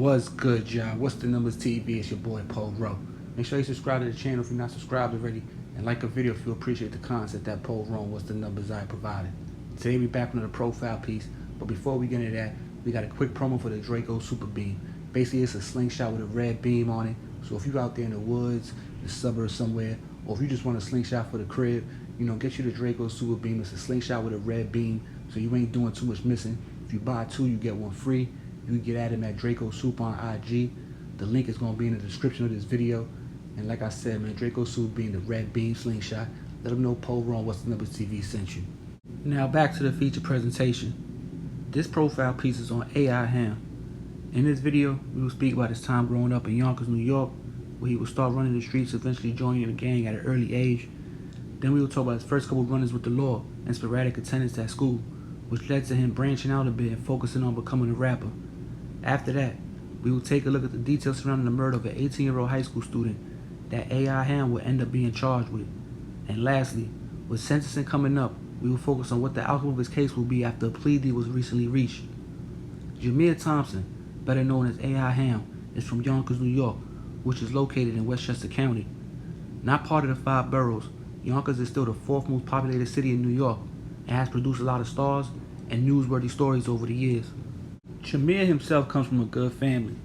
What's good, y'all? What's the numbers TV? It's your boy Paul Rowe. Make sure you subscribe to the channel if you're not subscribed already, and like a video if you appreciate the concept that Paul Rowe What's the Numbers I provided. Today we back on the profile piece, but before we get into that, we got a quick promo for the Draco Super Beam. Basically, it's a slingshot with a red beam on it. So if you're out there in the woods, the suburbs somewhere, or if you just want a slingshot for the crib, get you the Draco Super Beam. It's a slingshot with a red beam, so you ain't doing too much missing. If you buy two, you get one free. You can get at him at Draco Soup on IG. The link is going to be in the description of this video. And like I said, man, Draco Soup being the red beam slingshot. Let them know Paul Rowe What's the Numbers TV sent you. Now back to the feature presentation. This profile piece is on AI Hound. In this video, we will speak about his time growing up in Yonkers, New York, where he would start running the streets, eventually joining a gang at an early age. Then we will talk about his first couple run-ins with the law and sporadic attendance at school, which led to him branching out a bit and focusing on becoming a rapper. After that, we will take a look at the details surrounding the murder of an 18-year-old high school student that AI Hound will end up being charged with. And lastly, with sentencing coming up, we will focus on what the outcome of his case will be after a plea deal was recently reached. Jameer Thompson, better known as AI Hound, is from Yonkers, New York, which is located in Westchester County. Not part of the 5 boroughs, Yonkers is still the 4th most populated city in New York and has produced a lot of stars and newsworthy stories over the years. Jameer himself comes from a good family,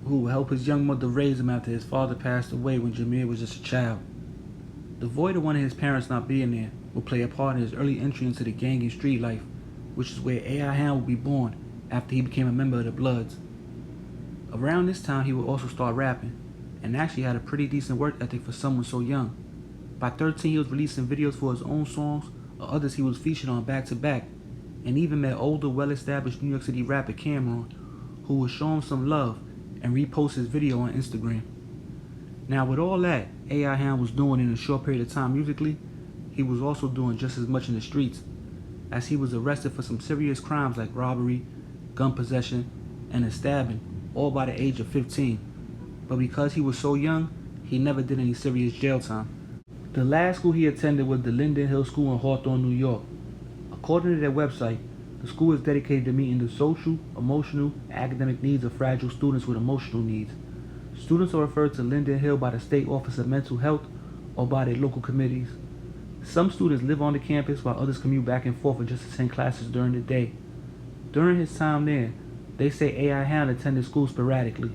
who will help his young mother raise him after his father passed away when Jameer was just a child. The void of one of his parents not being there will play a part in his early entry into the gang and street life, which is where AI Hound will be born after he became a member of the Bloods. Around this time, he would also start rapping, and actually had a pretty decent work ethic for someone so young. By 13, he was releasing videos for his own songs or others he was featured on back-to-back, and even met older, well-established New York City rapper Cameron, who would show him some love and repost his video on Instagram. Now, with all that AI Hound was doing in a short period of time musically, he was also doing just as much in the streets, as he was arrested for some serious crimes like robbery, gun possession, and a stabbing, all by the age of 15. But because he was so young, he never did any serious jail time. The last school he attended was the Linden Hill School in Hawthorne, New York. According to their website, the school is dedicated to meeting the social, emotional, and academic needs of fragile students with emotional needs. Students are referred to Linden Hill by the State Office of Mental Health or by their local committees. Some students live on the campus while others commute back and forth and just attend classes during the day. During his time there, they say AI Hound attended school sporadically.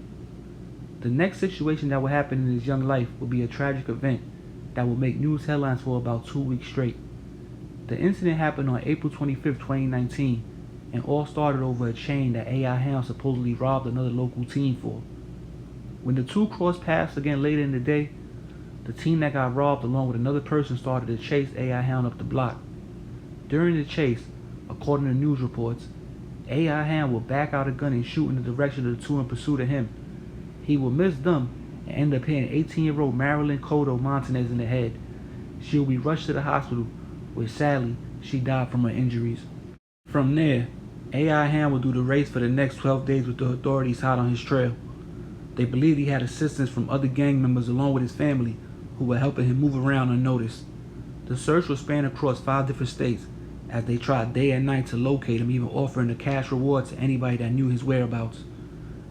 The next situation that will happen in his young life will be a tragic event that will make news headlines for about 2 weeks straight. The incident happened on April 25, 2019, and all started over a chain that AI Hound supposedly robbed another local team for. When the two crossed paths again later in the day, the team that got robbed along with another person started to chase AI Hound up the block. During the chase, according to news reports, AI Hound will back out a gun and shoot in the direction of the two in pursuit of him. He will miss them and end up hitting 18-year-old Marilyn Cotto Montanez in the head. She will be rushed to the hospital, where sadly, she died from her injuries. From there, AI Hound will do the race for the next 12 days with the authorities hot on his trail. They believe he had assistance from other gang members along with his family, who were helping him move around unnoticed. The search will span across 5 different states, as they tried day and night to locate him, even offering a cash reward to anybody that knew his whereabouts.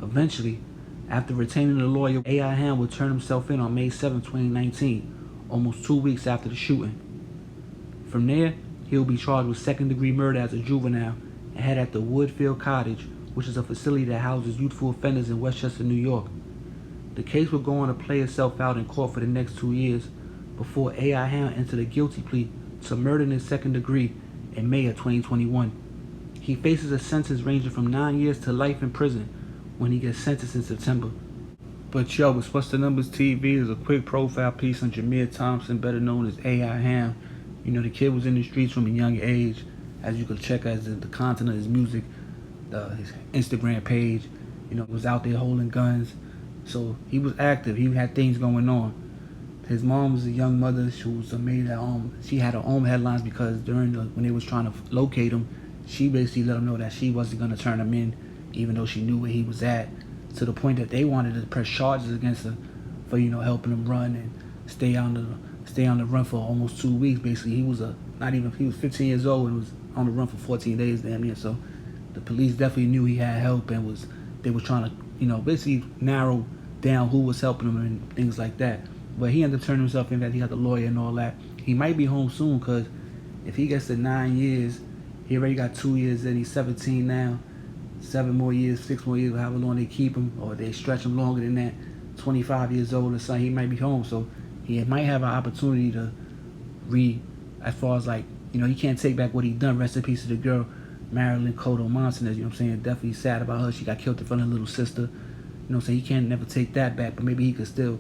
Eventually, after retaining a lawyer, AI Hound would turn himself in on May 7, 2019, almost 2 weeks after the shooting. From there, he will be charged with second-degree murder as a juvenile and had at the Woodfield Cottage, which is a facility that houses youthful offenders in Westchester, New York. The case will go on to play itself out in court for the next 2 years before AI Hound entered a guilty plea to murder in the second degree in May of 2021. He faces a sentence ranging from 9 years to life in prison when he gets sentenced in September. But yo, What's the Numbers TV is a quick profile piece on Jameer Thompson, better known as AI Hound. The kid was in the streets from a young age, as you can check as the content of his music, his Instagram page. He was out there holding guns, so he was active. He had things going on. His mom was a young mother. She was made she had her own headlines because when they was trying to locate him, she basically let him know that she wasn't gonna turn him in, even though she knew where he was at. To the point that they wanted to press charges against her for helping him run and stay on the run for almost 2 weeks. Basically, he was 15 years old and was on the run for 14 days damn near. So the police definitely knew he had help and they was trying to basically narrow down who was helping him and things like that. But he ended up turning himself in that he got the lawyer and all that. He might be home soon because if he gets to 9 years, he already got 2 years in. He's 17 now. 7 more years, 6 more years, however long they keep him, or they stretch him longer than that. 25 years old or something, he might be home. So he might have an opportunity to as far as like, he can't take back what he done. Rest in peace to the girl, Marilyn Cotto Monson, you know what I'm saying? Definitely sad about her. She got killed in front of her little sister. You know what I'm saying? He can't never take that back, but maybe he could still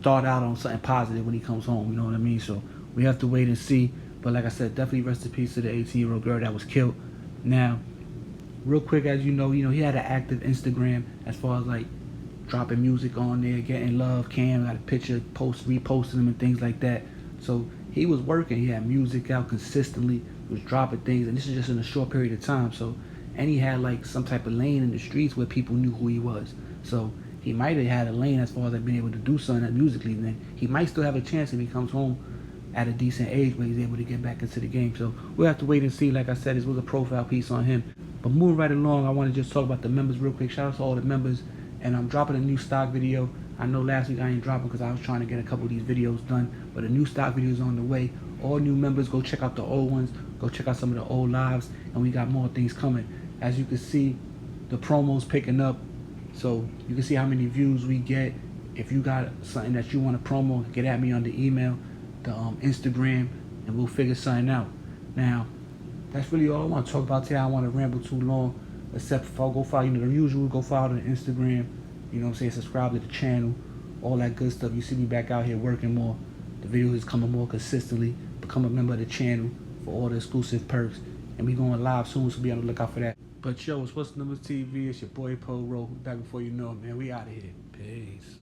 start out on something positive when he comes home, you know what I mean? So we have to wait and see. But like I said, definitely rest in peace to the 18-year-old girl that was killed. Now, real quick, as you know, he had an active Instagram as far as like dropping music on there, getting love. Cam got a picture, reposting them and things like that. So he was working. He had music out consistently. He was dropping things, and this is just in a short period of time. So, and he had like some type of lane in the streets where people knew who he was. So he might have had a lane as far as like being able to do something musically. Then he might still have a chance if he comes home at a decent age where he's able to get back into the game. So we'll have to wait and see. Like I said, this was a profile piece on him. But moving right along, I want to just talk about the members real quick. Shout out to all the members. And I'm dropping a new stock video. I know last week I ain't dropping because I was trying to get a couple of these videos done. But a new stock video is on the way. All new members, go check out the old ones. Go check out some of the old lives. And we got more things coming. As you can see, the promo's picking up. So you can see how many views we get. If you got something that you want to promo, get at me on the email, the Instagram, and we'll figure something out. Now, that's really all I want to talk about today. I don't want to ramble too long, except if I go follow, the usual, go follow the Instagram, you know what I'm saying, subscribe to the channel, all that good stuff. You see me back out here working more. The videos is coming more consistently. Become a member of the channel for all the exclusive perks. And we going live soon, so be on the lookout for that. But yo, it's What's the Numbers TV. It's your boy Po Ro. Back before you know it, man. We out of here. Peace.